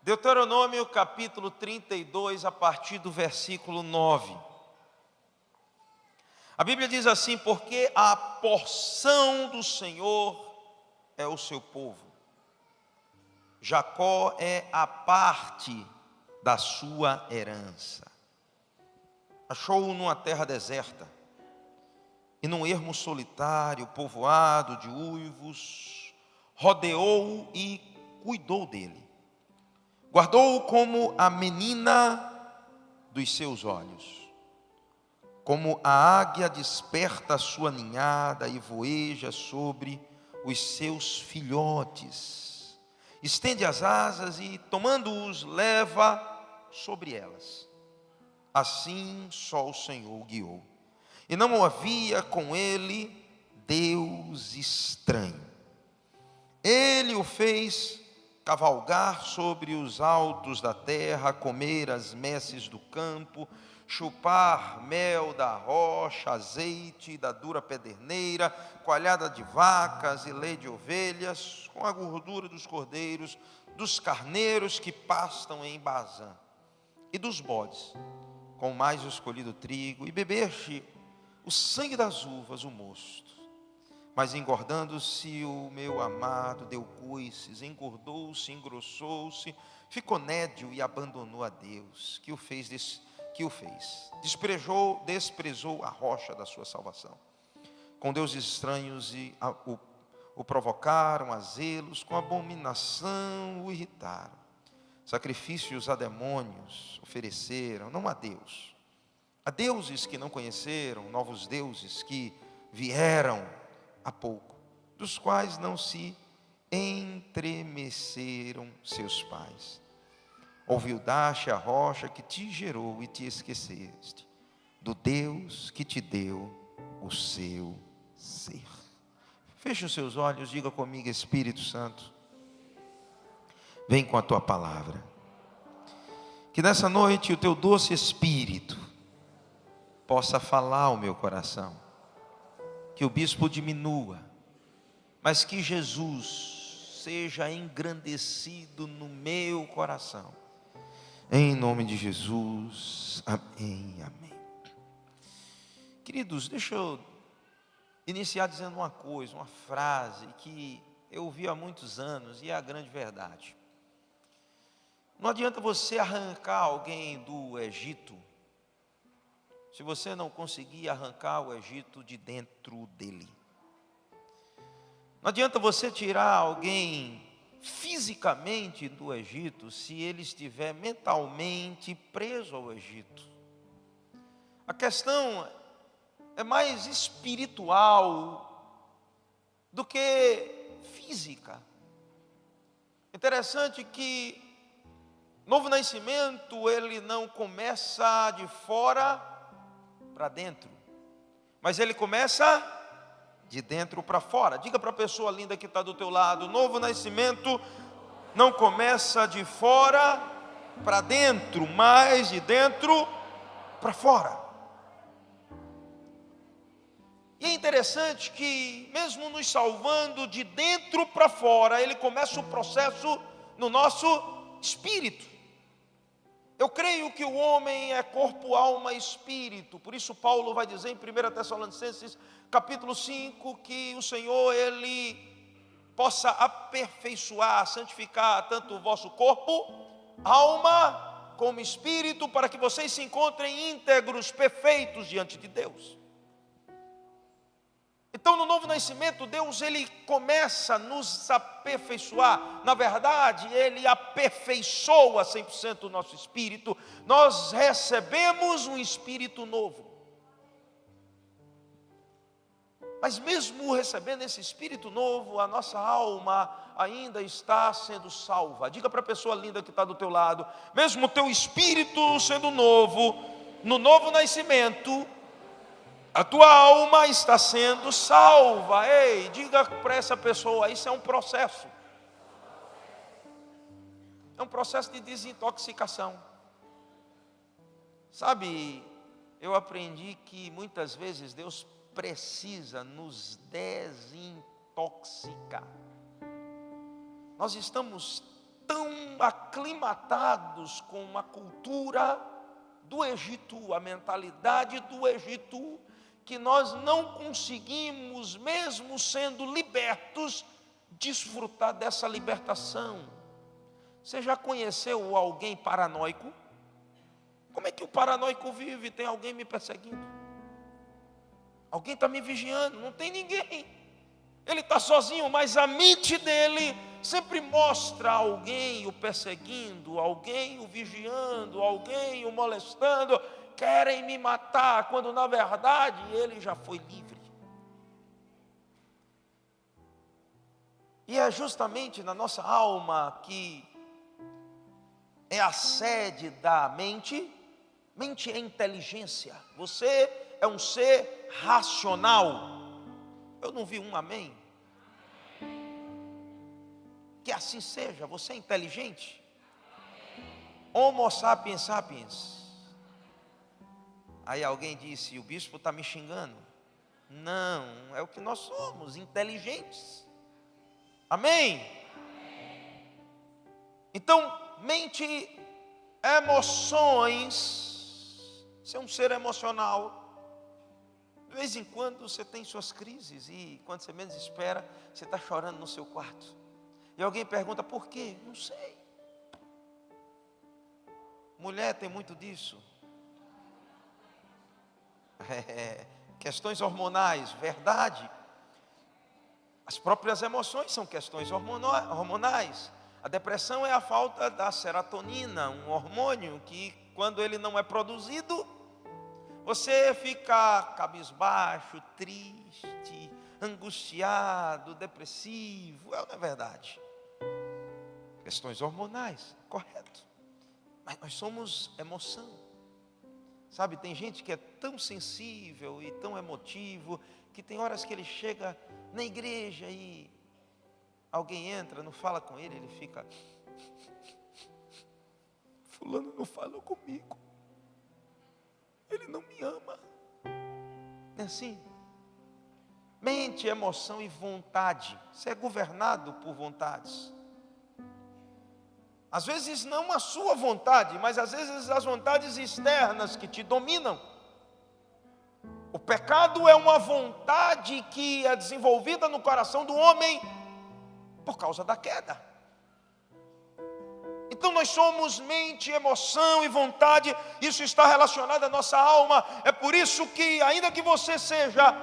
Deuteronômio capítulo 32, a partir do versículo 9. A Bíblia diz assim: porque a porção do Senhor é o seu povo, Jacó é a parte da sua herança. Achou-o numa terra deserta, e num ermo solitário, povoado de uivos, rodeou-o e cuidou dele. Guardou-o como a menina dos seus olhos. Como a águia desperta a sua ninhada e voeja sobre os seus filhotes. Estende as asas e, tomando-os, leva sobre elas. Assim só o Senhor o guiou. E não havia com ele Deus estranho. Ele o fez cavalgar sobre os altos da terra, comer as messes do campo, chupar mel da rocha, azeite da dura pederneira, coalhada de vacas e leite de ovelhas, com a gordura dos cordeiros, dos carneiros que pastam em Bazã, e dos bodes, com o mais escolhido trigo, e beber-se o sangue das uvas, o mosto. Mas engordando-se o meu amado, deu coices, engordou-se, engrossou-se, ficou nédio e abandonou a Deus, que o fez. Desprezou a rocha da sua salvação. Com deuses estranhos o provocaram a zelos, com abominação o irritaram. Sacrifícios a demônios ofereceram, não a Deus. A deuses que não conheceram, novos deuses que vieram há pouco, dos quais não se entremeceram seus pais. Ouviu-daste a rocha que te gerou e te esqueceste do Deus que te deu o seu ser. Feche os seus olhos, diga comigo: Espírito Santo, vem com a tua palavra. Que nessa noite o teu doce Espírito possa falar ao meu coração. Que o bispo diminua, mas que Jesus seja engrandecido no meu coração. Em nome de Jesus, amém, amém. Queridos, deixa eu iniciar dizendo uma coisa, uma frase que eu ouvi há muitos anos e é a grande verdade. Não adianta você arrancar alguém do Egito, se você não conseguir arrancar o Egito de dentro dele. Não adianta você tirar alguém fisicamente do Egito, se ele estiver mentalmente preso ao Egito. A questão é mais espiritual do que física. Interessante que novo nascimento, ele não começa de fora para dentro, mas ele começa de dentro para fora. Diga para a pessoa linda que está do teu lado: novo nascimento não começa de fora para dentro, mas de dentro para fora. E é interessante que mesmo nos salvando de dentro para fora, ele começa o processo no nosso espírito. Eu creio que o homem é corpo, alma e espírito. Por isso Paulo vai dizer em 1 Tessalonicenses capítulo 5, que o Senhor, ele possa aperfeiçoar, santificar tanto o vosso corpo, alma, como espírito, para que vocês se encontrem íntegros, perfeitos diante de Deus. Então, no novo nascimento, Deus, ele começa a nos aperfeiçoar. Na verdade, ele aperfeiçoa 100% o nosso espírito. Nós recebemos um espírito novo. Mas mesmo recebendo esse espírito novo, a nossa alma ainda está sendo salva. Diga para a pessoa linda que está do teu lado: mesmo o teu espírito sendo novo, no novo nascimento, a tua alma está sendo salva. Ei, diga para essa pessoa: isso é um processo. É um processo de desintoxicação. Sabe, eu aprendi que muitas vezes Deus precisa nos desintoxicar. Nós estamos tão aclimatados com a cultura do Egito, a mentalidade do Egito, que nós não conseguimos, mesmo sendo libertos, desfrutar dessa libertação. Você já conheceu alguém paranoico? Como é que o paranoico vive? Tem alguém me perseguindo? Alguém está me vigiando? Não tem ninguém. Ele está sozinho, mas a mente dele sempre mostra alguém o perseguindo, alguém o vigiando, alguém o molestando. Querem me matar, quando na verdade ele já foi livre. E é justamente na nossa alma que é a sede da mente. Mente é inteligência. Você é um ser racional. Eu não vi um amém. Que assim seja. Você é inteligente. Homo sapiens sapiens. Aí alguém disse: o bispo está me xingando. Não, é o que nós somos, inteligentes. Amém? Então, mente, emoções. Você é um ser emocional. De vez em quando você tem suas crises e quando você menos espera, você está chorando no seu quarto. E alguém pergunta: por quê? Não sei. Mulher tem muito disso. Questões hormonais, verdade. As próprias emoções são questões hormonais. A depressão é a falta da serotonina, um hormônio que, quando ele não é produzido, você fica cabisbaixo, triste, angustiado, depressivo. Não é verdade? Questões hormonais, correto. Mas nós somos emoção. Sabe, tem gente que é tão sensível e tão emotivo, que tem horas que ele chega na igreja e alguém entra, não fala com ele, ele fica: fulano não falou comigo, ele não me ama. É assim. Mente, emoção e vontade. Você é governado por vontades. Às vezes não a sua vontade, mas às vezes as vontades externas que te dominam. O pecado é uma vontade que é desenvolvida no coração do homem por causa da queda. Então nós somos mente, emoção e vontade. Isso está relacionado à nossa alma. É por isso que, ainda que você seja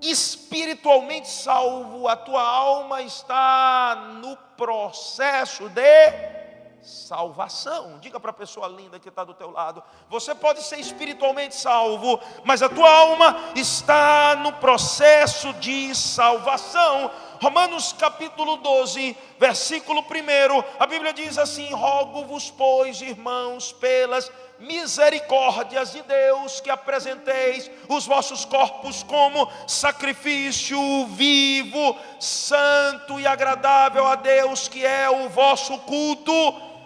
espiritualmente salvo, a tua alma está no processo de salvação. Diga para a pessoa linda que está do teu lado: você pode ser espiritualmente salvo, mas a tua alma está no processo de salvação. Romanos capítulo 12, versículo 1, a Bíblia diz assim: rogo-vos, pois, irmãos, pelas misericórdias de Deus, que apresenteis os vossos corpos como sacrifício vivo, santo e agradável a Deus, que é o vosso culto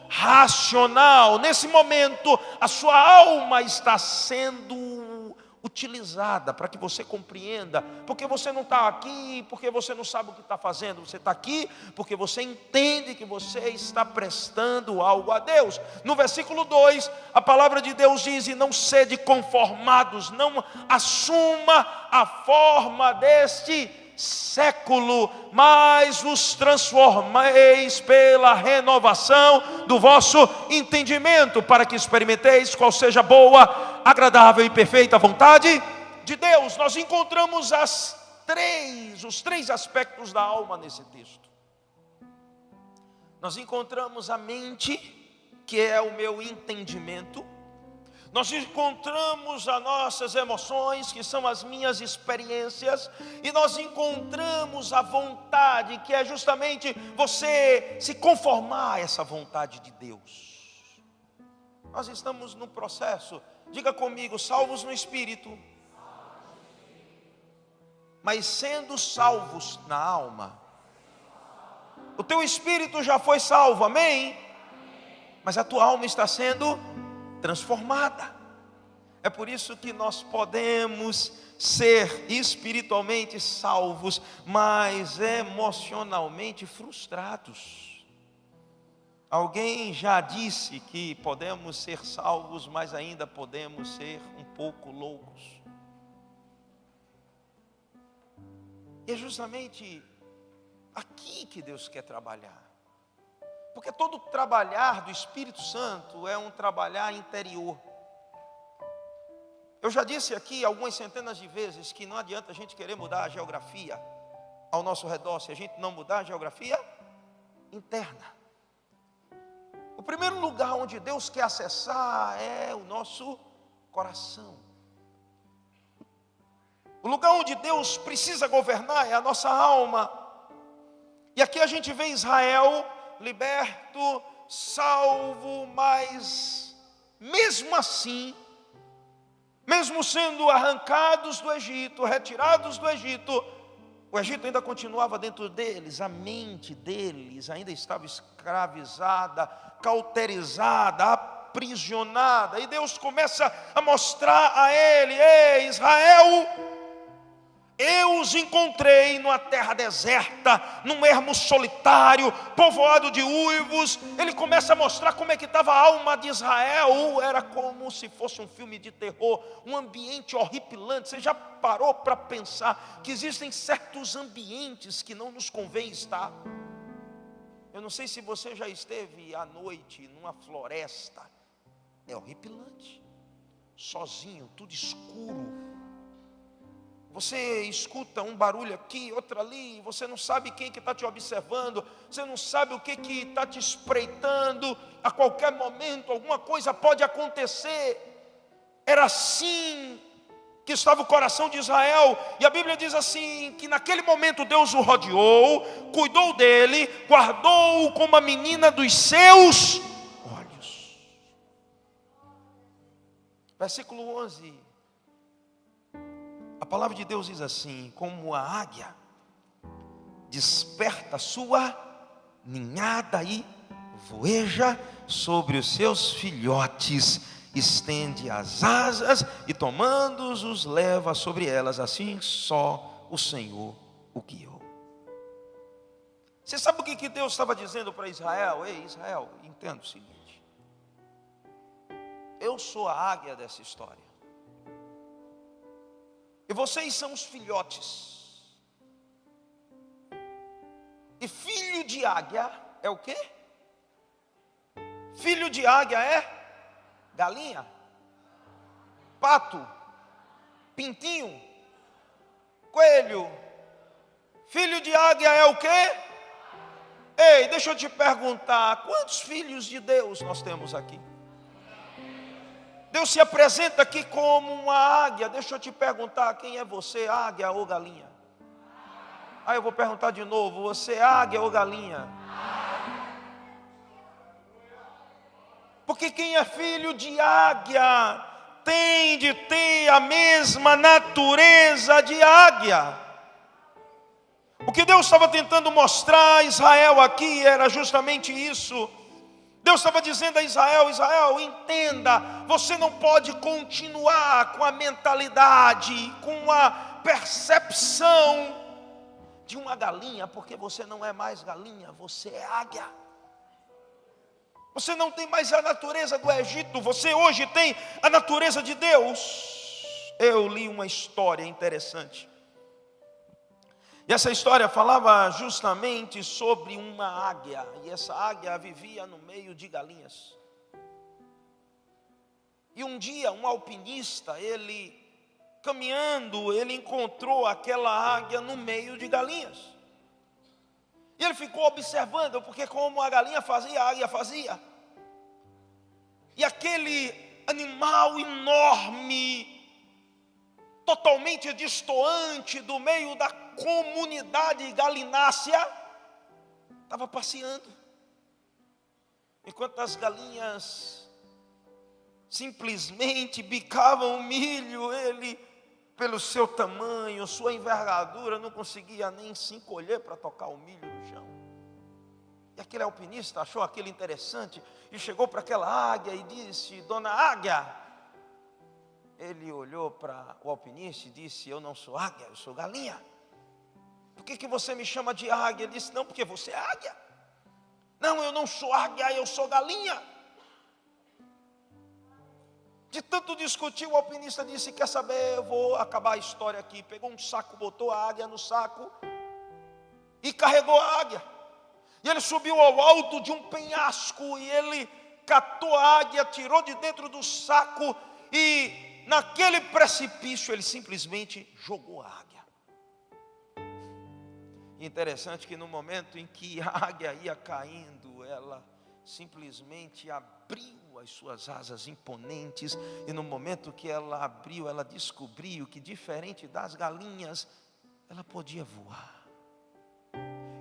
racional. Nesse momento, a sua alma está sendo utilizada para que você compreenda, porque você não está aqui porque você não sabe o que está fazendo. Você está aqui porque você entende que você está prestando algo a Deus. No versículo 2, a palavra de Deus diz: e não sede conformados, não assuma a forma deste século, mas vos transformeis pela renovação do vosso entendimento, para que experimenteis qual seja boa, agradável e perfeita vontade de Deus. Nós encontramos os três aspectos da alma nesse texto. Nós encontramos a mente, que é o meu entendimento. Nós encontramos as nossas emoções, que são as minhas experiências. E nós encontramos a vontade, que é justamente você se conformar a essa vontade de Deus. Nós estamos no processo, diga comigo, salvos no Espírito, mas sendo salvos na alma. O teu espírito já foi salvo, amém? Mas a tua alma está sendo transformada. É por isso que nós podemos ser espiritualmente salvos, mas emocionalmente frustrados. Alguém já disse que podemos ser salvos, mas ainda podemos ser um pouco loucos. E é justamente aqui que Deus quer trabalhar. Porque todo trabalhar do Espírito Santo é um trabalhar interior. Eu já disse aqui algumas centenas de vezes que não adianta a gente querer mudar a geografia ao nosso redor, se a gente não mudar a geografia interna. O primeiro lugar onde Deus quer acessar é o nosso coração. O lugar onde Deus precisa governar é a nossa alma. E aqui a gente vê Israel liberto, salvo, mas mesmo assim, mesmo sendo arrancados do Egito, retirados do Egito, o Egito ainda continuava dentro deles, a mente deles ainda estava escravizada, cauterizada, aprisionada. E Deus começa a mostrar a ele: ei, Israel, eu os encontrei numa terra deserta, num ermo solitário, povoado de uivos. Ele começa a mostrar como é que estava a alma de Israel. Era como se fosse um filme de terror, um ambiente horripilante. Você já parou para pensar que existem certos ambientes que não nos convém estar? Eu não sei se você já esteve à noite numa floresta. É horripilante. Sozinho, tudo escuro. Você escuta um barulho aqui, outro ali, você não sabe quem que está te observando, você não sabe o que está te espreitando. A qualquer momento alguma coisa pode acontecer. Era assim que estava o coração de Israel. E a Bíblia diz assim, que naquele momento Deus o rodeou, cuidou dele, guardou-o como a menina dos seus olhos. Versículo 11. A palavra de Deus diz assim: como a águia desperta sua ninhada e voeja sobre os seus filhotes, estende as asas e tomando-os os leva sobre elas, assim só o Senhor o guiou. Você sabe o que Deus estava dizendo para Israel? Ei, Israel, entenda o seguinte: eu sou a águia dessa história. E vocês são os filhotes. E filho de águia é o quê? Filho de águia é galinha, pato, pintinho, coelho. Filho de águia é o quê? Ei, deixa eu te perguntar, quantos filhos de Deus nós temos aqui? Deus se apresenta aqui como uma águia. Deixa eu te perguntar, quem é você, águia ou galinha? Aí eu vou perguntar de novo, você é águia ou galinha? Porque quem é filho de águia tem de ter a mesma natureza de águia. O que Deus estava tentando mostrar a Israel aqui era justamente isso. Deus estava dizendo a Israel: Israel, entenda, você não pode continuar com a mentalidade, com a percepção de uma galinha, porque você não é mais galinha, você é águia. Você não tem mais a natureza do Egito, você hoje tem a natureza de Deus. Eu li uma história interessante. E essa história falava justamente sobre uma águia. E essa águia vivia no meio de galinhas. E um dia um alpinista, ele caminhando, ele encontrou aquela águia no meio de galinhas. E ele ficou observando, porque como a galinha fazia, a águia fazia. E aquele animal enorme, totalmente destoante do meio da comunidade galinácea, estava passeando, enquanto as galinhas simplesmente bicavam o milho. Ele, pelo seu tamanho, sua envergadura, não conseguia nem se encolher para tocar o milho no chão. E aquele alpinista achou aquilo interessante e chegou para aquela águia e disse: dona águia. Ele olhou para o alpinista e disse: eu não sou águia, eu sou galinha. Por que você me chama de águia? Ele disse: não, porque você é águia. Não, eu não sou águia, eu sou galinha. De tanto discutir, o alpinista disse: quer saber, eu vou acabar a história aqui. Pegou um saco, botou a águia no saco e carregou a águia. E ele subiu ao alto de um penhasco e ele catou a águia, tirou de dentro do saco e naquele precipício ele simplesmente jogou a águia. Interessante que no momento em que a águia ia caindo, ela simplesmente abriu as suas asas imponentes, e no momento que ela abriu, ela descobriu que, diferente das galinhas, ela podia voar.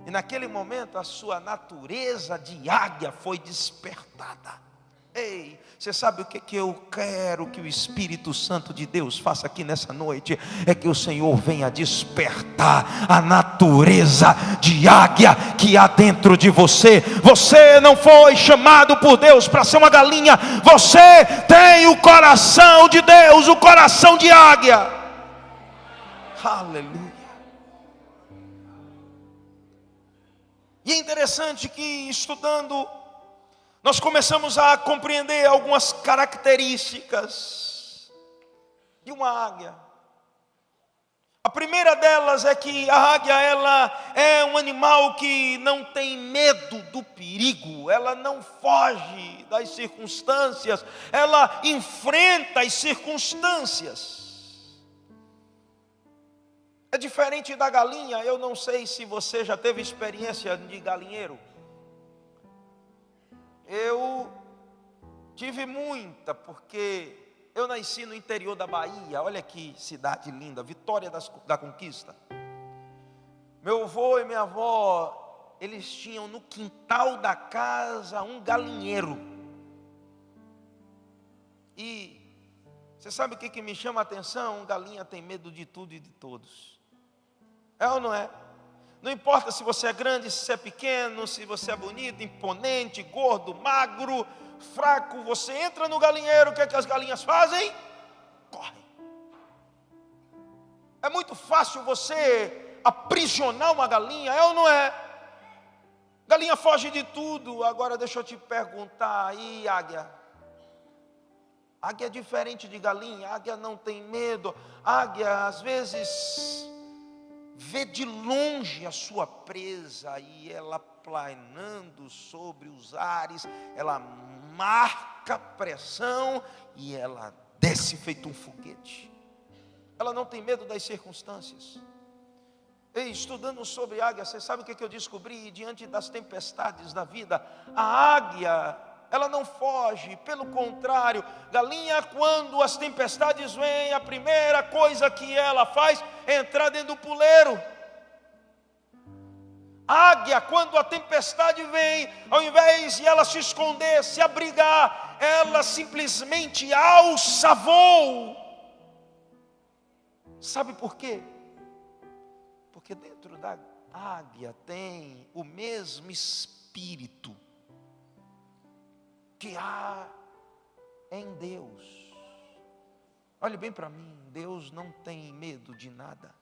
E naquele momento a sua natureza de águia foi despertada. Ei, você sabe o que eu quero que o Espírito Santo de Deus faça aqui nessa noite? É que o Senhor venha despertar a natureza de águia que há dentro de você. Você não foi chamado por Deus para ser uma galinha. Você tem o coração de Deus, o coração de águia. Aleluia. E é interessante que, estudando, nós começamos a compreender algumas características de uma águia. A primeira delas é que a águia, ela é um animal que não tem medo do perigo, ela não foge das circunstâncias, ela enfrenta as circunstâncias. É diferente da galinha. Eu não sei se você já teve experiência de galinheiro. Eu tive muita, porque eu nasci no interior da Bahia. Olha que cidade linda, Vitória da Conquista. Meu avô e minha avó, eles tinham no quintal da casa um galinheiro. E você sabe o que me chama a atenção? Galinha tem medo de tudo e de todos. É ou não é? Não importa se você é grande, se você é pequeno, se você é bonito, imponente, gordo, magro, fraco. Você entra no galinheiro, o que é que as galinhas fazem? Correm. É muito fácil você aprisionar uma galinha, é ou não é? Galinha foge de tudo. Agora deixa eu te perguntar, e águia? Águia é diferente de galinha. Águia não tem medo. Águia às vezes vê de longe a sua presa e ela planando sobre os ares, ela marca pressão e ela desce feito um foguete. Ela não tem medo das circunstâncias. E estudando sobre águia, você sabe o que eu descobri? Diante das tempestades da vida, a águia, ela não foge, pelo contrário. Galinha, quando as tempestades vêm, a primeira coisa que ela faz é entrar dentro do puleiro. Águia, quando a tempestade vem, ao invés de ela se esconder, se abrigar, ela simplesmente alça voo. Sabe por quê? Porque dentro da águia tem o mesmo espírito que há em Deus. Olhe bem para mim, Deus não tem medo de nada.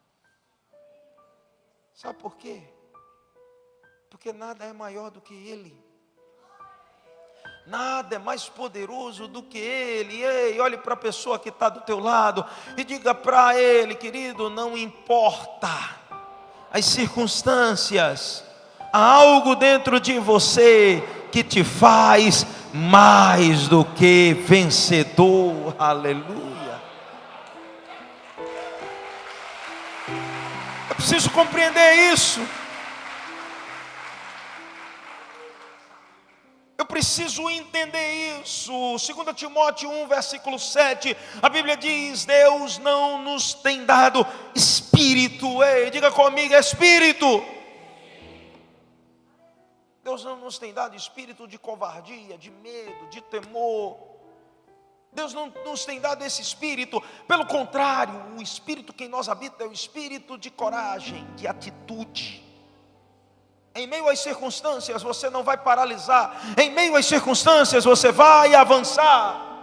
Sabe por quê? Porque nada é maior do que Ele. Nada é mais poderoso do que Ele. Ei, olhe para a pessoa que está do teu lado e diga para ele: querido, não importa as circunstâncias, há algo dentro de você que te faz mais do que vencedor. Aleluia. Eu preciso compreender isso. Eu preciso entender isso. 2 Timóteo 1, versículo 7, a Bíblia diz: Deus não nos tem dado espírito. Ei, diga comigo, espírito. Deus não nos tem dado espírito de covardia, de medo, de temor. Deus não nos tem dado esse espírito. Pelo contrário, o espírito que em nós habita é o espírito de coragem, de atitude. Em meio às circunstâncias você não vai paralisar. Em meio às circunstâncias você vai avançar.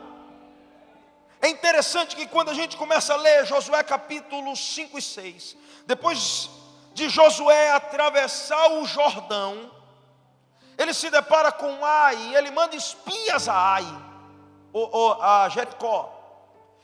É interessante que quando a gente começa a ler Josué capítulo 5 e 6, depois de Josué atravessar o Jordão, ele se depara com Ai, ele manda espias a Ai, a Jericó.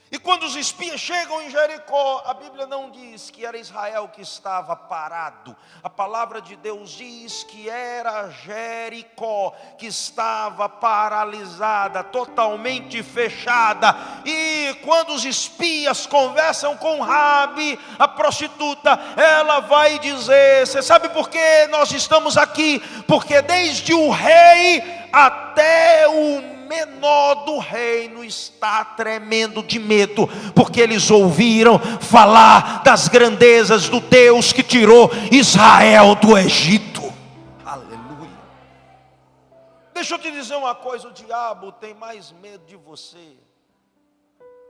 E quando os espias chegam em Jericó, a Bíblia não diz que era Israel que estava parado. A palavra de Deus diz que era Jericó que estava paralisada, totalmente fechada. E quando os espias conversam com Raabe, a prostituta, ela vai dizer: você sabe por que nós estamos aqui? Porque desde o rei até o menor do reino está tremendo de medo, porque eles ouviram falar das grandezas do Deus que tirou Israel do Egito. Aleluia. Deixa eu te dizer uma coisa: o diabo tem mais medo de você,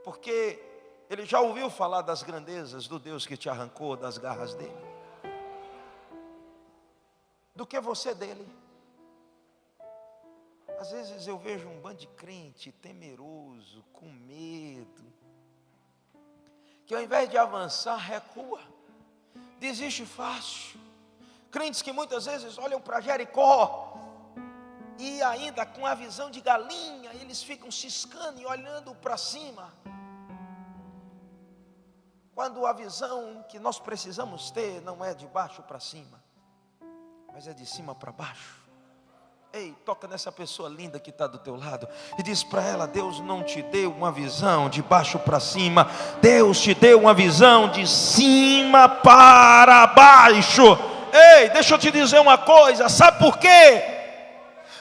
porque ele já ouviu falar das grandezas do Deus que te arrancou das garras dele, do que você dele. Às vezes eu vejo um bando de crente temeroso, com medo, que ao invés de avançar, recua, desiste fácil. Crentes que muitas vezes olham para Jericó e ainda com a visão de galinha, eles ficam ciscando e olhando para cima, quando a visão que nós precisamos ter não é de baixo para cima, mas é de cima para baixo. Ei, toca nessa pessoa linda que está do teu lado e diz para ela: Deus não te deu uma visão de baixo para cima, Deus te deu uma visão de cima para baixo. Ei, deixa eu te dizer uma coisa, sabe por quê?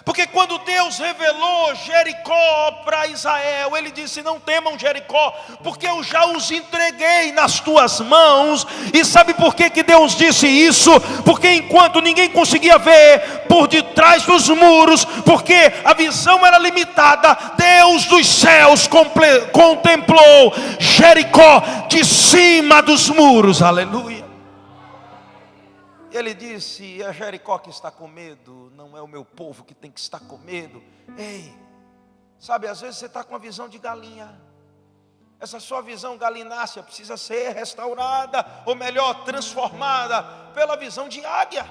Porque quando Deus revelou Jericó para Israel, Ele disse: não temam Jericó, porque eu já os entreguei nas tuas mãos. E sabe por que Deus disse isso? Porque enquanto ninguém conseguia ver por detrás dos muros, porque a visão era limitada, Deus dos céus contemplou Jericó de cima dos muros. Aleluia. Ele disse: é Jericó que está com medo, não é o meu povo que tem que estar com medo. Ei, sabe, às vezes você está com a visão de galinha. Essa sua visão galinácea precisa ser restaurada, ou melhor, transformada pela visão de águia.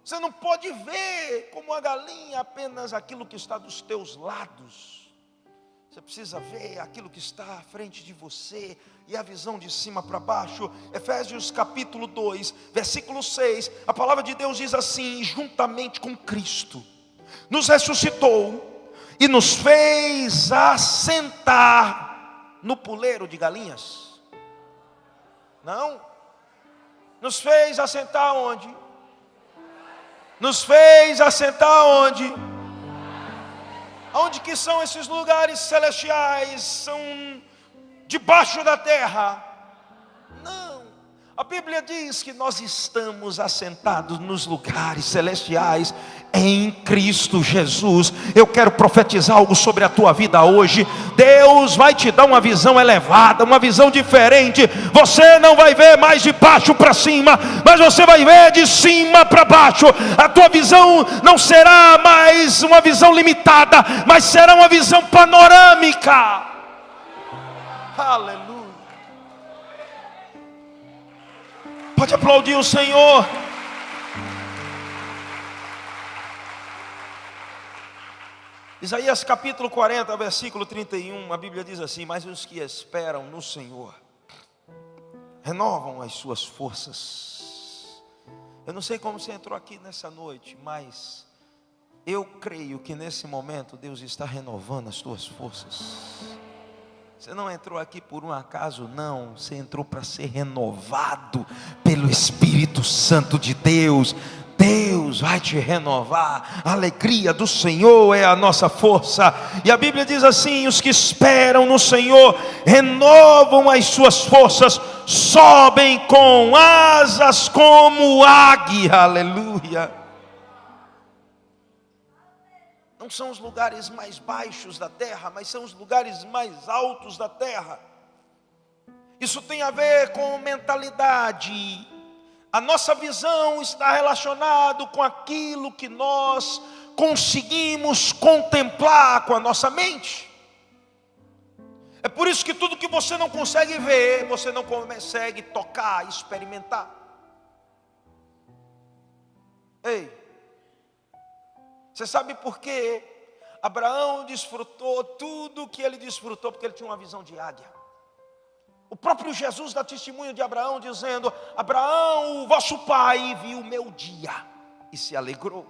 Você não pode ver como a galinha apenas aquilo que está dos teus lados. Você precisa ver aquilo que está à frente de você, e a visão de cima para baixo. Efésios capítulo 2, versículo 6, a palavra de Deus diz assim: juntamente com Cristo nos ressuscitou e nos fez assentar no puleiro de galinhas. Não, nos fez assentar onde? Nos fez assentar onde? Onde que são esses lugares celestiais? São debaixo da terra? Não, a Bíblia diz que nós estamos assentados nos lugares celestiais em Cristo Jesus. Eu quero profetizar algo sobre a tua vida hoje. Deus vai te dar uma visão elevada, uma visão diferente. Você não vai ver mais de baixo para cima, mas você vai ver de cima para baixo. A tua visão não será mais uma visão limitada, mas será uma visão panorâmica. Aleluia. Pode aplaudir o Senhor. Isaías capítulo 40, versículo 31, a Bíblia diz assim: mas os que esperam no Senhor renovam as suas forças. Eu não sei como você entrou aqui nessa noite, mas eu creio que nesse momento Deus está renovando as tuas forças. Você não entrou aqui por um acaso, não. Você entrou para ser renovado pelo Espírito Santo de Deus. Deus vai te renovar. A alegria do Senhor é a nossa força. E a Bíblia diz assim: os que esperam no Senhor renovam as suas forças, sobem com asas como águia. Aleluia. Não são os lugares mais baixos da terra, mas são os lugares mais altos da terra. Isso tem a ver com mentalidade. A nossa visão está relacionada com aquilo que nós conseguimos contemplar com a nossa mente. É por isso que tudo que você não consegue ver, você não consegue tocar, experimentar. Ei, Você sabe por quê? Abraão desfrutou tudo o que ele desfrutou, porque ele tinha uma visão de águia. O próprio Jesus dá testemunho de Abraão, dizendo: Abraão, o vosso pai, viu o meu dia e se alegrou.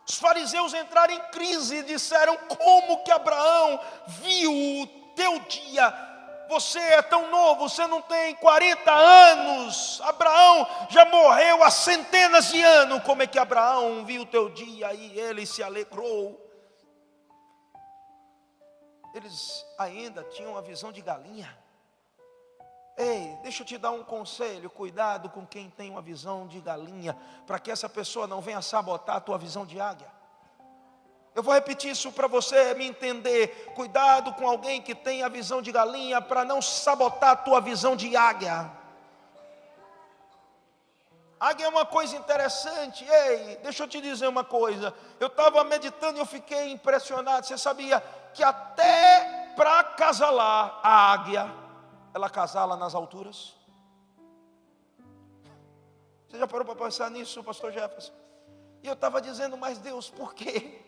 Os fariseus entraram em crise e disseram: como que Abraão viu o teu dia? Você é tão novo, você não tem 40 anos. Abraão já morreu há centenas de anos. Como é que Abraão viu o teu dia e ele se alegrou? Eles ainda tinham a visão de galinha. Ei, deixa eu te dar um conselho: cuidado com quem tem uma visão de galinha, para que essa pessoa não venha sabotar a tua visão de águia. Eu vou repetir isso para você me entender. Cuidado com alguém que tem a visão de galinha, para não sabotar a tua visão de águia. Águia é uma coisa interessante. Ei, deixa eu te dizer uma coisa. Eu estava meditando e eu fiquei impressionado. Você sabia que até para acasalar a águia, ela acasala nas alturas? Você já parou para pensar nisso, pastor Jefferson? E eu estava dizendo: mas Deus, por quê?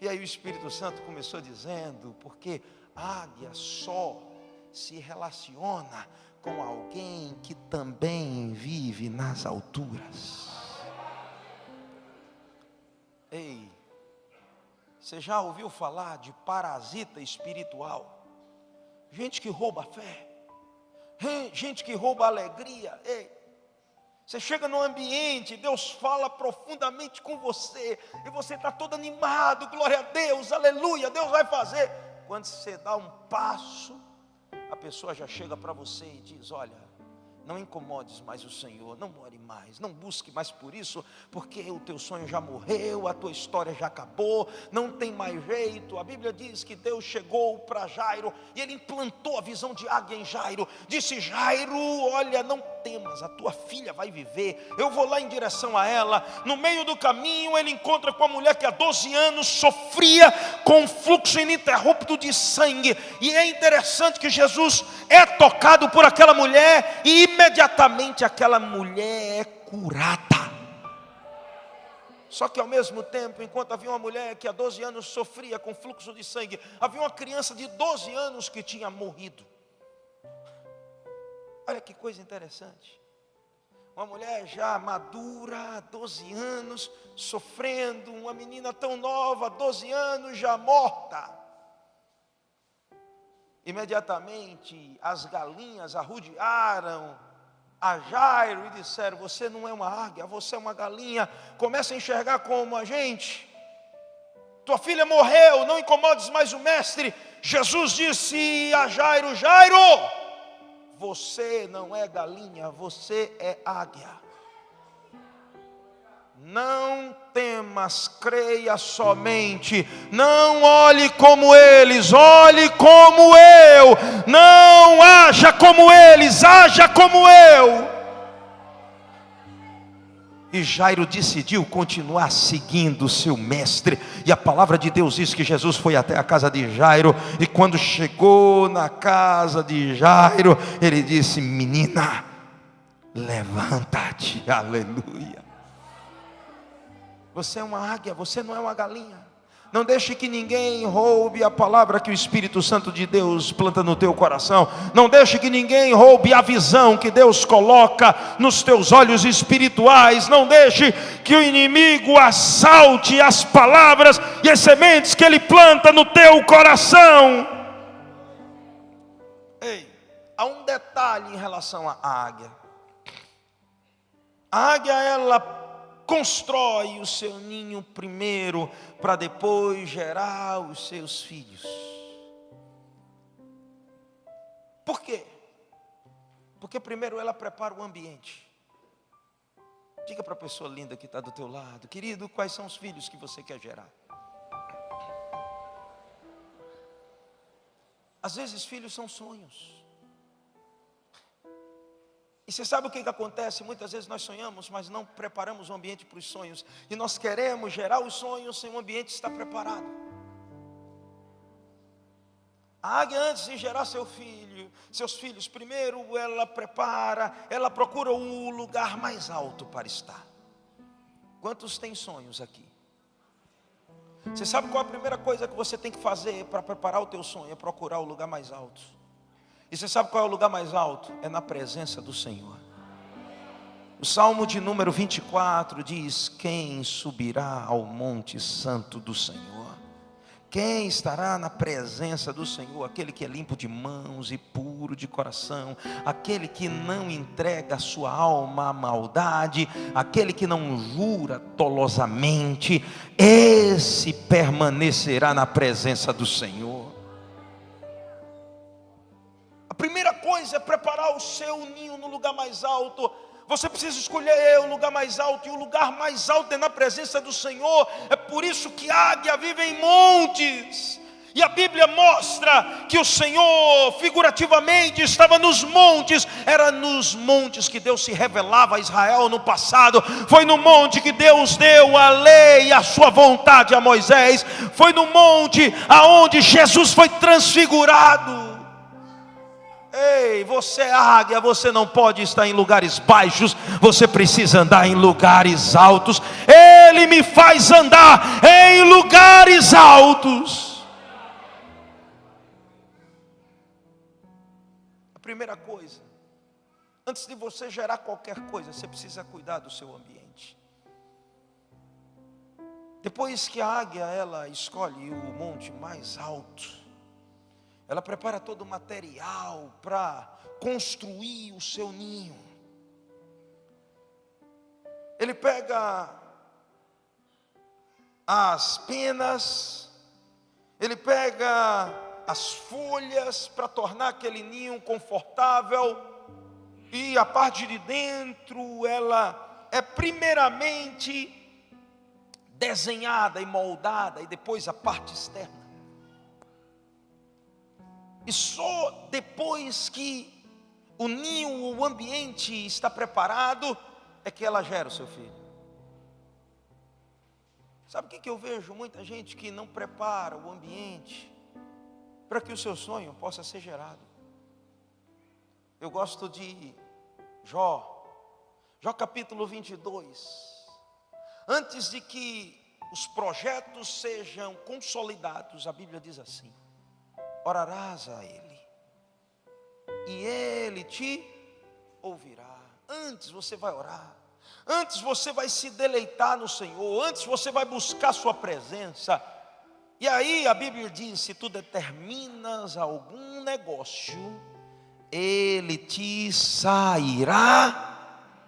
E aí o Espírito Santo começou dizendo: porque a águia só se relaciona com alguém que também vive nas alturas. Ei, você já ouviu falar de parasita espiritual? Gente que rouba a fé, gente que rouba a alegria. Ei, você chega num ambiente, Deus fala profundamente com você, e você está todo animado, glória a Deus, aleluia, Deus vai fazer. Quando você dá um passo, a pessoa já chega para você e diz: olha, não incomodes mais o Senhor, não ore mais, não busque mais por isso, porque o teu sonho já morreu, a tua história já acabou, não tem mais jeito. A Bíblia diz que Deus chegou para Jairo e ele implantou a visão de águia em Jairo. Disse: Jairo, olha, não temas, a tua filha vai viver. Eu vou lá em direção a ela. No meio do caminho ele encontra com a mulher que há 12 anos sofria com um fluxo ininterrupto de sangue. E é interessante que Jesus é tocado por aquela mulher e imediatamente aquela mulher é curada. Só que ao mesmo tempo, enquanto havia uma mulher que há 12 anos sofria com fluxo de sangue, havia uma criança de 12 anos que tinha morrido. Olha que coisa interessante. Uma mulher já madura, 12 anos, sofrendo, uma menina tão nova, 12 anos, já morta. Imediatamente as galinhas arrodearam a Jairo e disseram: você não é uma águia, você é uma galinha. Começa a enxergar como a gente. Tua filha morreu, não incomodes mais o mestre. Jesus disse a Jairo: Jairo, você não é galinha, você é águia. Não temas, creia somente. Não olhe como eles, olhe como eu. Não haja como eles, haja como eu. E Jairo decidiu continuar seguindo o seu mestre. E a palavra de Deus diz que Jesus foi até a casa de Jairo. E quando chegou na casa de Jairo, ele disse: menina, levanta-te. Aleluia. Você é uma águia, você não é uma galinha. Não deixe que ninguém roube a palavra que o Espírito Santo de Deus planta no teu coração. Não deixe que ninguém roube a visão que Deus coloca nos teus olhos espirituais. Não deixe que o inimigo assalte as palavras e as sementes que ele planta no teu coração. Ei, há um detalhe em relação à águia. A águia, ela constrói o seu ninho primeiro, para depois gerar os seus filhos. Por quê? Porque primeiro ela prepara o ambiente. Diga para a pessoa linda que está do teu lado: querido, quais são os filhos que você quer gerar? Às vezes filhos são sonhos. E você sabe o que acontece? Muitas vezes nós sonhamos, mas não preparamos o ambiente para os sonhos. E nós queremos gerar os sonhos sem o ambiente estar preparado. A águia, antes de gerar seus filhos, primeiro ela prepara, ela procura o lugar mais alto para estar. Quantos têm sonhos aqui? Você sabe qual é a primeira coisa que você tem que fazer para preparar o teu sonho? É procurar o lugar mais alto. E você sabe qual é o lugar mais alto? É na presença do Senhor. O Salmo de número 24 diz: quem subirá ao monte santo do Senhor? Quem estará na presença do Senhor? Aquele que é limpo de mãos e puro de coração, aquele que não entrega a sua alma à maldade, aquele que não jura dolosamente, esse permanecerá na presença do Senhor. A primeira coisa é preparar o seu ninho no lugar mais alto. Você precisa escolher o lugar mais alto, e o lugar mais alto é na presença do Senhor. É por isso que a águia vive em montes. E a Bíblia mostra que o Senhor figurativamente estava nos montes. Era nos montes que Deus se revelava a Israel no passado. Foi no monte que Deus deu a lei e a sua vontade a Moisés. Foi no monte aonde Jesus foi transfigurado. Ei, você é águia, você não pode estar em lugares baixos, você precisa andar em lugares altos. Ele me faz andar em lugares altos. A primeira coisa, antes de você gerar qualquer coisa, você precisa cuidar do seu ambiente. Depois que a águia, ela escolhe o monte mais alto, ela prepara todo o material para construir o seu ninho. Ele pega as penas, ele pega as folhas para tornar aquele ninho confortável. E a parte de dentro, ela é primeiramente desenhada e moldada, e depois a parte externa. E só depois que o ninho, o ambiente está preparado, é que ela gera o seu filho. Sabe o que eu vejo? Muita gente que não prepara o ambiente para que o seu sonho possa ser gerado. Eu gosto de Jó capítulo 22. Antes de que os projetos sejam consolidados, a Bíblia diz assim: orarás a Ele, e Ele te ouvirá. Antes você vai orar, antes você vai se deleitar no Senhor, antes você vai buscar sua presença. E aí a Bíblia diz: se tu determinas algum negócio, ele te sairá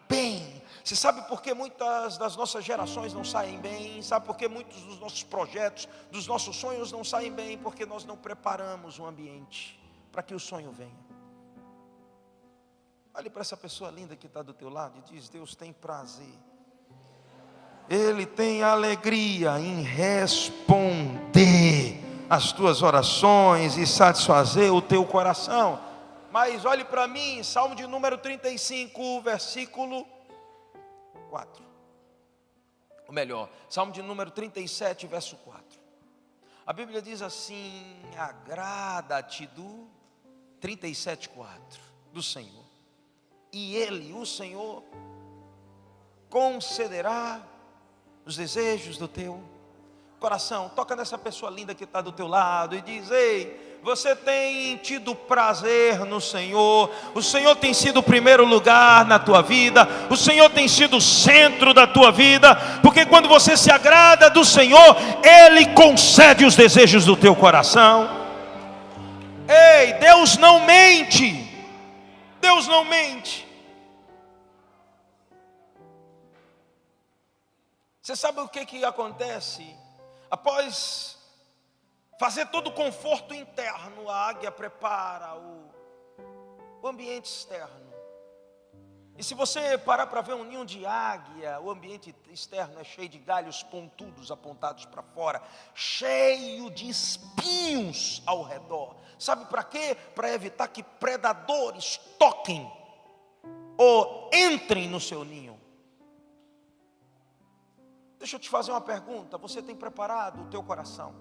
bem. Você sabe por que muitas das nossas gerações não saem bem? Sabe por que muitos dos nossos projetos, dos nossos sonhos não saem bem? Porque nós não preparamos o ambiente para que o sonho venha. Olhe para essa pessoa linda que está do teu lado e diz: Deus tem prazer, Ele tem alegria em responder as tuas orações e satisfazer o teu coração. Mas olhe para mim, Salmo de número 35, versículo 4. Ou melhor, Salmo de número 37, verso 4. A Bíblia diz assim: agrada-te do 37, 4, do Senhor, e Ele, o Senhor, concederá os desejos do teu coração. Toca nessa pessoa linda que está do teu lado e diz: ei, você tem tido prazer no Senhor, o Senhor tem sido o primeiro lugar na tua vida, o Senhor tem sido o centro da tua vida, porque quando você se agrada do Senhor, Ele concede os desejos do teu coração. Ei, Deus não mente, Deus não mente. Você sabe o que acontece? Após fazer todo o conforto interno, a águia prepara o ambiente externo. E se você parar para ver um ninho de águia, o ambiente externo é cheio de galhos pontudos apontados para fora, cheio de espinhos ao redor. Sabe para quê? Para evitar que predadores toquem ou entrem no seu ninho. Deixa eu te fazer uma pergunta: você tem preparado o teu coração,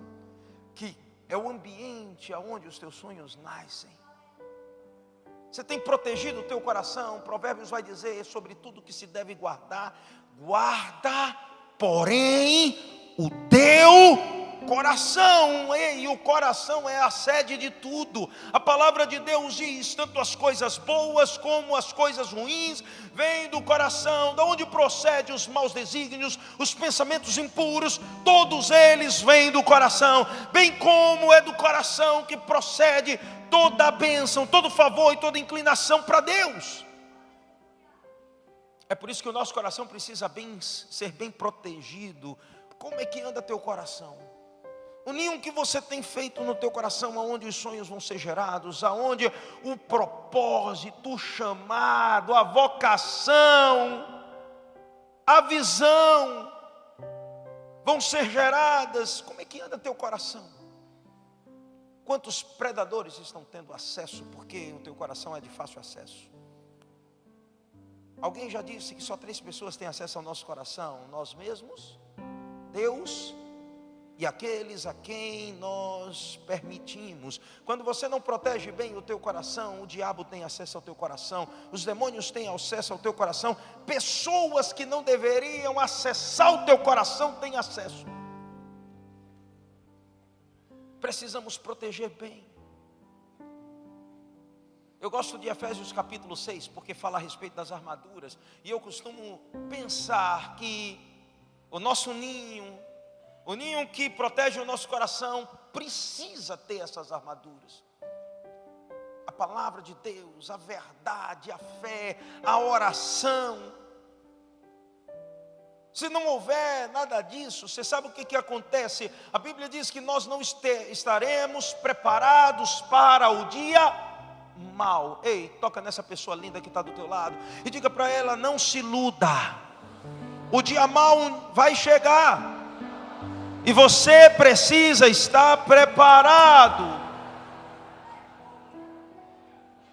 que é o ambiente aonde os teus sonhos nascem? Você tem protegido o teu coração? Provérbios vai dizer sobre tudo que se deve guardar: guarda, porém, o teu coração. E o coração é a sede de tudo. A palavra de Deus diz: tanto as coisas boas como as coisas ruins vêm do coração. Da onde procedem os maus desígnios, os pensamentos impuros, todos eles vêm do coração. Bem como é do coração que procede toda a bênção, todo favor e toda inclinação para Deus. É por isso que o nosso coração precisa ser bem protegido. Como é que anda teu coração? O ninho que você tem feito no teu coração, aonde os sonhos vão ser gerados, aonde o propósito, o chamado, a vocação, a visão vão ser geradas. Como é que anda teu coração? Quantos predadores estão tendo acesso, porque o teu coração é de fácil acesso? Alguém já disse que só 3 pessoas têm acesso ao nosso coração: nós mesmos, Deus e aqueles a quem nós permitimos. Quando você não protege bem o teu coração, o diabo tem acesso ao teu coração, os demônios têm acesso ao teu coração, pessoas que não deveriam acessar o teu coração têm acesso. Precisamos proteger bem. Eu gosto de Efésios capítulo 6, porque fala a respeito das armaduras. E eu costumo pensar que o nosso ninho, o ninho que protege o nosso coração, precisa ter essas armaduras. A palavra de Deus, a verdade, a fé, a oração. Se não houver nada disso, você sabe o que acontece? A Bíblia diz que nós não estaremos preparados para o dia mal. Ei, toca nessa pessoa linda que está do teu lado e diga para ela: não se iluda, o dia mal vai chegar e você precisa estar preparado.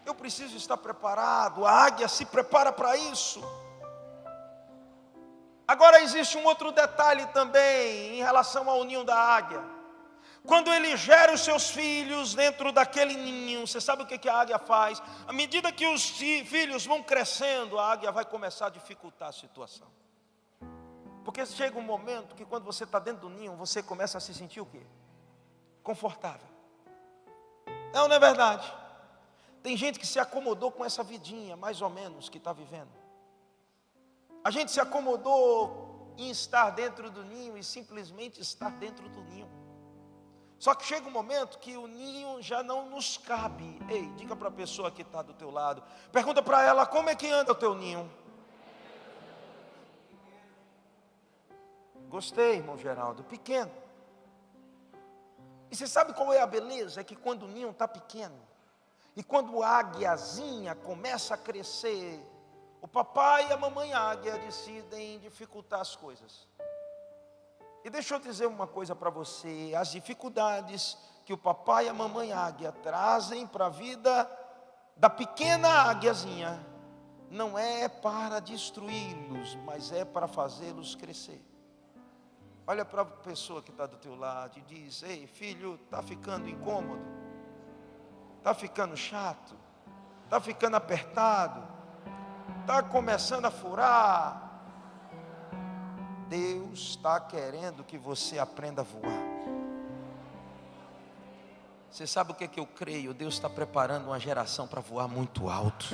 Eu preciso estar preparado. A águia se prepara para isso. Agora existe um outro detalhe também em relação ao ninho da águia. Quando ele gera os seus filhos dentro daquele ninho, você sabe o que a águia faz? À medida que os filhos vão crescendo, a águia vai começar a dificultar a situação. Porque chega um momento que quando você está dentro do ninho, você começa a se sentir o quê? Confortável. Não é verdade? Tem gente que se acomodou com essa vidinha, mais ou menos, que está vivendo. A gente se acomodou em estar dentro do ninho e simplesmente estar dentro do ninho. Só que chega um momento que o ninho já não nos cabe. Ei, diga para a pessoa que está do teu lado, pergunta para ela: como é que anda o teu ninho? Gostei, irmão Geraldo, pequeno. E você sabe qual é a beleza? É que quando o ninho está pequeno, e quando a águiazinha começa a crescer, o papai e a mamãe águia decidem dificultar as coisas. E deixa eu dizer uma coisa para você: as dificuldades que o papai e a mamãe águia trazem para a vida da pequena águiazinha, não é para destruí-los, mas é para fazê-los crescer. Olha para a pessoa que está do teu lado e diz: ei, filho, está ficando incômodo? Está ficando chato? Está ficando apertado? Está começando a furar? Deus está querendo que você aprenda a voar. Você sabe o que eu creio? Deus está preparando uma geração para voar muito alto.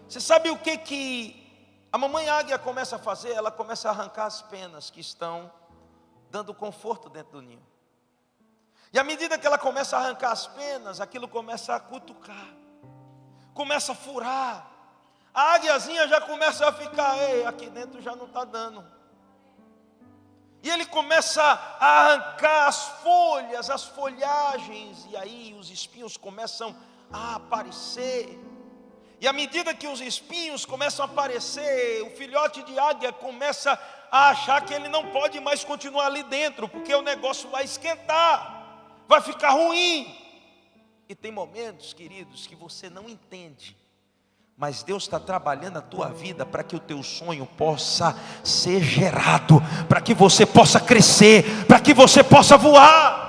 Você sabe o que a mamãe águia começa a fazer? Ela começa a arrancar as penas que estão dando conforto dentro do ninho. E à medida que ela começa a arrancar as penas, aquilo começa a cutucar, começa a furar. A águiazinha já começa a ficar: ei, aqui dentro já não está dando. E ele começa a arrancar as folhas, as folhagens, e aí os espinhos começam a aparecer. E à medida que os espinhos começam a aparecer, o filhote de águia começa a achar que ele não pode mais continuar ali dentro, porque o negócio vai esquentar, vai ficar ruim. E tem momentos, queridos, que você não entende, mas Deus está trabalhando a tua vida para que o teu sonho possa ser gerado, para que você possa crescer, para que você possa voar.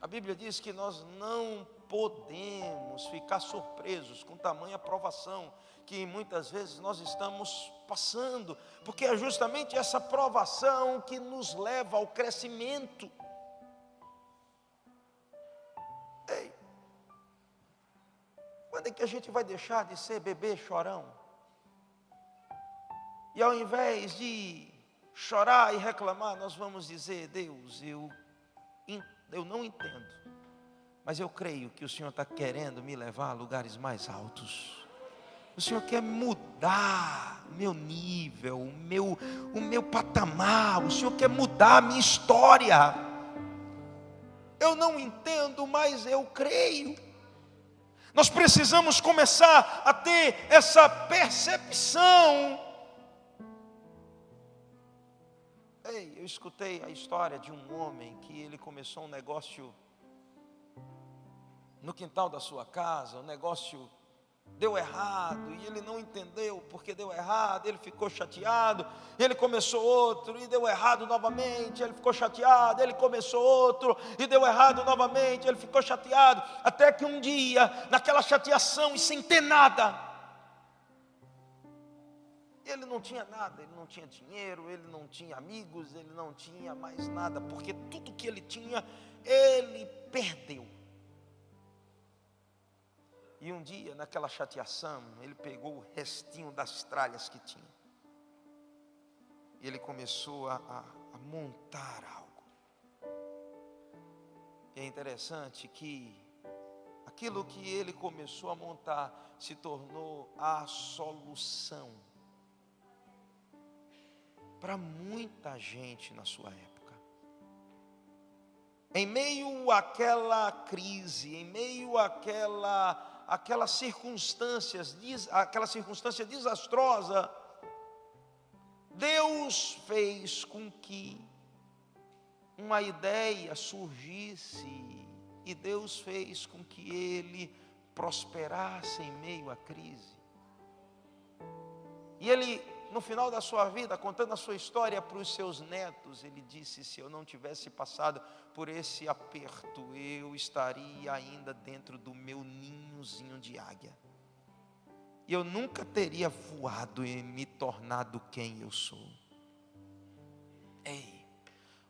A Bíblia diz que nós não podemos ficar surpresos com tamanha provação que muitas vezes nós estamos passando, porque é justamente essa provação que nos leva ao crescimento. Ei, quando é que a gente vai deixar de ser bebê chorão? E ao invés de chorar e reclamar, nós vamos dizer: Deus, eu não entendo, mas eu creio que o Senhor está querendo me levar a lugares mais altos. O Senhor quer mudar o meu nível, o meu patamar. O Senhor quer mudar a minha história. Eu não entendo, mas eu creio. Nós precisamos começar a ter essa percepção. Ei, eu escutei a história de um homem que ele começou um negócio no quintal da sua casa. O negócio deu errado e ele não entendeu porque deu errado. Ele ficou chateado, ele começou outro e deu errado novamente. Ele ficou chateado, ele começou outro e deu errado novamente. Ele ficou chateado, até que um dia, naquela chateação e sem ter nada, ele não tinha nada, ele não tinha dinheiro, ele não tinha amigos, ele não tinha mais nada, porque tudo que ele tinha, ele perdeu. E um dia, naquela chateação, ele pegou o restinho das tralhas que tinha. E ele começou a montar algo. E é interessante que aquilo que ele começou a montar se tornou a solução para muita gente na sua época. Em meio àquela crise, em meio àquela circunstância desastrosa, Deus fez com que uma ideia surgisse, e Deus fez com que ele prosperasse em meio à crise. E ele, no final da sua vida, contando a sua história para os seus netos, ele disse: se eu não tivesse passado por esse aperto, eu estaria ainda dentro do meu ninhozinho de águia. E eu nunca teria voado e me tornado quem eu sou. Ei,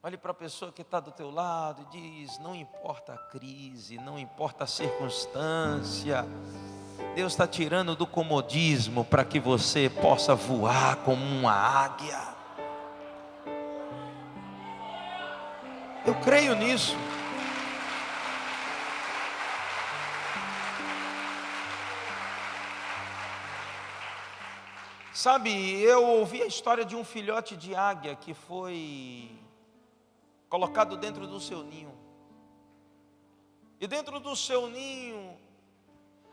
olhe para a pessoa que está do teu lado e diz: não importa a crise, não importa a circunstância, Deus está tirando do comodismo para que você possa voar como uma águia. Eu creio nisso. Sabe, eu ouvi a história de um filhote de águia que foi colocado dentro do seu ninho. E dentro do seu ninho,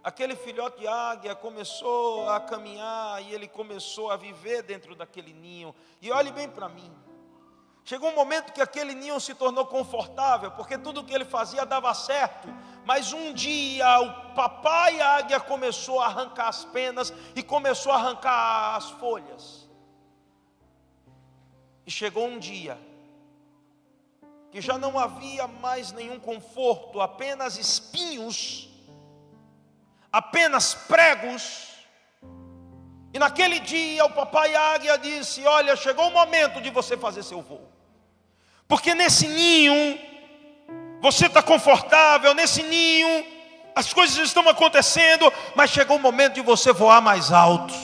aquele filhote de águia começou a caminhar e ele começou a viver dentro daquele ninho. E olhe bem para mim. Chegou um momento que aquele ninho se tornou confortável, porque tudo que ele fazia dava certo. Mas um dia o papai águia começou a arrancar as penas e começou a arrancar as folhas. E chegou um dia que já não havia mais nenhum conforto, apenas espinhos, apenas pregos. E naquele dia o papai águia disse: olha, chegou o momento de você fazer seu voo. Porque nesse ninho você está confortável, nesse ninho as coisas estão acontecendo, mas chegou o momento de você voar mais alto.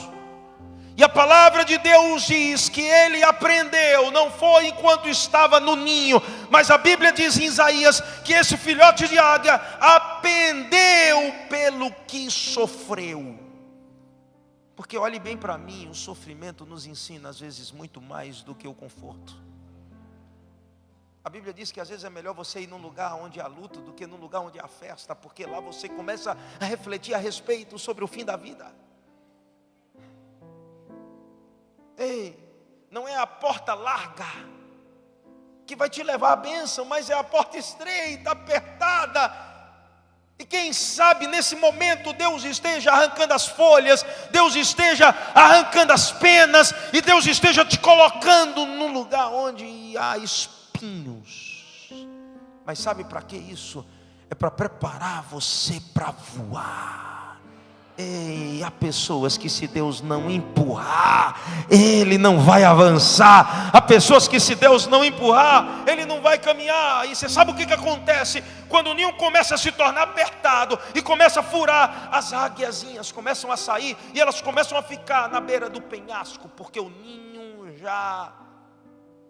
E a palavra de Deus diz que ele aprendeu, não foi enquanto estava no ninho, mas a Bíblia diz em Isaías que esse filhote de águia aprendeu pelo que sofreu. Porque olhe bem para mim, o sofrimento nos ensina às vezes muito mais do que o conforto. A Bíblia diz que às vezes é melhor você ir num lugar onde há luto do que num lugar onde há festa, porque lá você começa a refletir a respeito sobre o fim da vida. Ei, não é a porta larga que vai te levar à bênção, mas é a porta estreita, apertada. E quem sabe nesse momento Deus esteja arrancando as folhas, Deus esteja arrancando as penas, e Deus esteja te colocando num lugar onde há espinhos. Mas sabe para que isso? É para preparar você para voar. Ei, há pessoas que se Deus não empurrar, ele não vai avançar. Há pessoas que se Deus não empurrar, ele não vai caminhar. E você sabe o que acontece? Quando o ninho começa a se tornar apertado e começa a furar, as águiazinhas começam a sair e elas começam a ficar na beira do penhasco, porque o ninho já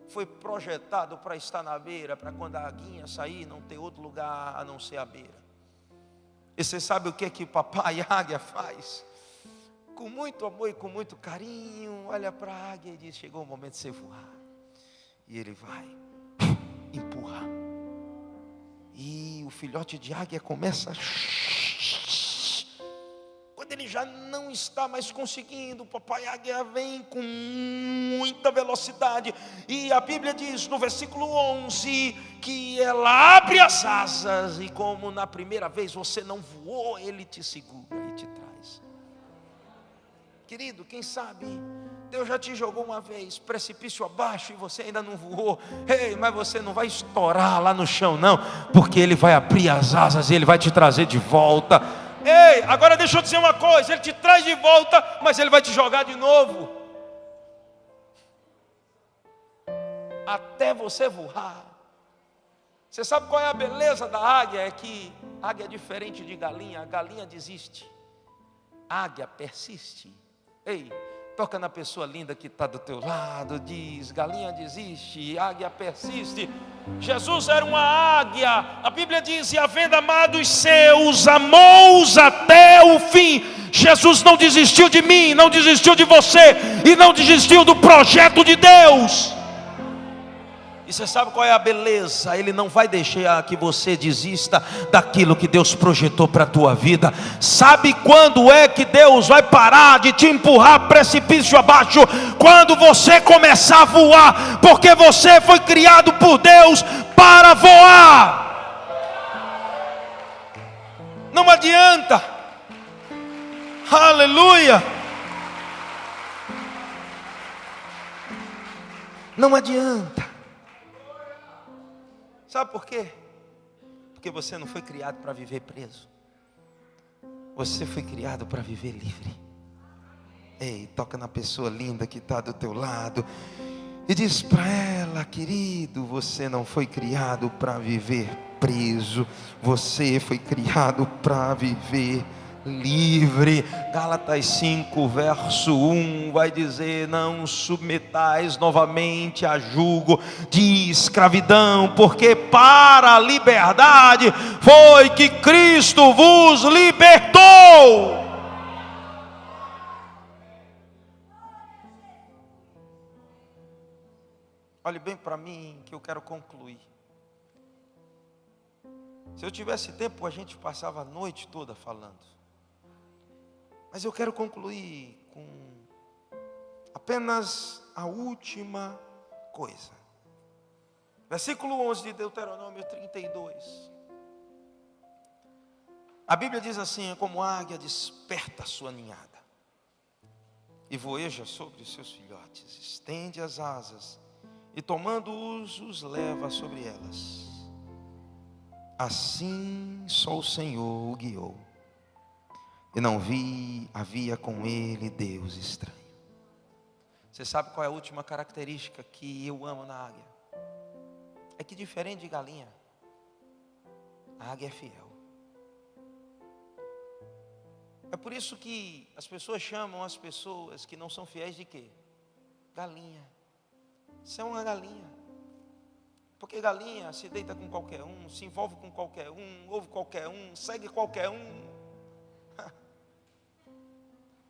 foi projetado para estar na beira, para quando a aguinha sair não ter outro lugar a não ser a beira. E você sabe o que papai águia faz? Com muito amor e com muito carinho, olha para a águia e diz: chegou o momento de você voar. E ele vai, empurra. E o filhote de águia começa a... Quando ele já não está mais conseguindo, o papai águia vem com muita velocidade. E a Bíblia diz no versículo 11 que ela abre as asas. E como na primeira vez você não voou, ele te segura e te traz. Querido, quem sabe Deus já te jogou uma vez precipício abaixo e você ainda não voou. Ei, mas você não vai estourar lá no chão não, porque ele vai abrir as asas e ele vai te trazer de volta. Ei, agora deixa eu dizer uma coisa: ele te traz de volta, mas ele vai te jogar de novo, até você voar. Você sabe qual é a beleza da águia? É que a águia é diferente de galinha. A galinha desiste, a águia persiste. Ei, toca na pessoa linda que está do teu lado, diz: galinha desiste, águia persiste. Jesus era uma águia, a Bíblia diz: e havendo amado os seus, amou-os até o fim. Jesus não desistiu de mim, não desistiu de você, e não desistiu do projeto de Deus. E você sabe qual é a beleza? Ele não vai deixar que você desista daquilo que Deus projetou para a tua vida. Sabe quando é que Deus vai parar de te empurrar precipício abaixo? Quando você começar a voar, porque você foi criado por Deus para voar. Não adianta. Aleluia. Não adianta. Sabe por quê? Porque você não foi criado para viver preso. Você foi criado para viver livre. Ei, toca na pessoa linda que está do teu lado e diz para ela: querido, você não foi criado para viver preso. Você foi criado para viver livre. Gálatas 5 verso 1 vai dizer: não submetais novamente a jugo de escravidão, porque para a liberdade foi que Cristo vos libertou. Olhe bem para mim que eu quero concluir. Se eu tivesse tempo, a gente passava a noite toda falando. Mas eu quero concluir com apenas a última coisa. Versículo 11 de Deuteronômio 32. A Bíblia diz assim: como a águia desperta a sua ninhada e voeja sobre os seus filhotes, estende as asas e tomando-os, os leva sobre elas. Assim só o Senhor o guiou, e não havia com ele Deus estranho. Você sabe qual é a última característica que eu amo na águia? É que diferente de galinha, a águia é fiel. É por isso que as pessoas chamam as pessoas que não são fiéis de quê? Galinha. Isso é uma galinha. Porque galinha se deita com qualquer um, se envolve com qualquer um, ouve qualquer um, segue qualquer um.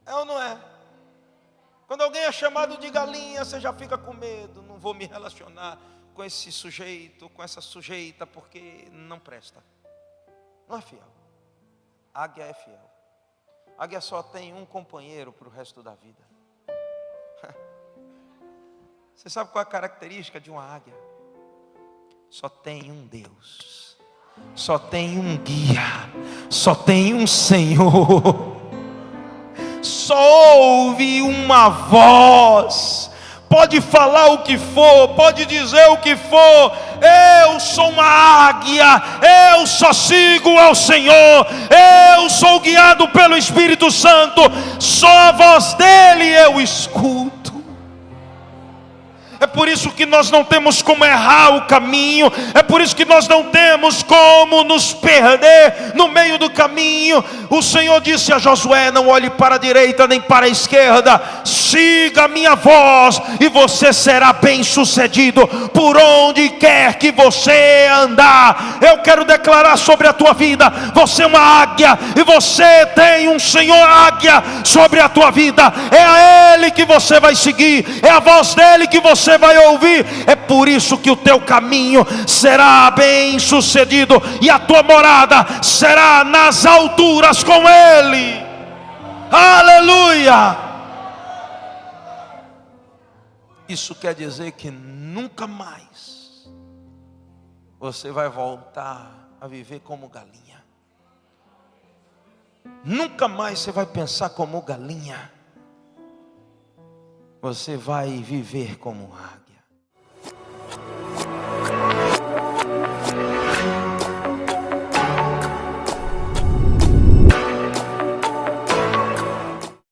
É ou não é? Quando alguém é chamado de galinha, você já fica com medo. Não vou me relacionar com esse sujeito, com essa sujeita, porque não presta. Não é fiel. Águia é fiel. Águia só tem um companheiro para o resto da vida. Você sabe qual é a característica de uma águia? Só tem um Deus, só tem um guia, só tem um Senhor. Só ouve uma voz pode falar o que for, pode dizer o que for, eu sou uma águia, eu só sigo ao Senhor, eu sou guiado pelo Espírito Santo, só a voz dele eu escuto. É por isso que nós não temos como errar o caminho, é por isso que nós não temos como nos perder no meio do caminho. O Senhor disse a Josué: não olhe para a direita nem para a esquerda, siga a minha voz e você será bem sucedido por onde quer que você andar. Eu quero declarar sobre a tua vida: você é uma águia e você tem um Senhor águia sobre a tua vida. É a Ele que você vai seguir, é a voz dele que você vai ouvir. É por isso que o teu caminho será bem sucedido e a tua morada será nas alturas com ele. Aleluia! Isso quer dizer que nunca mais você vai voltar a viver como galinha. Nunca mais você vai pensar como galinha. Você vai viver como águia.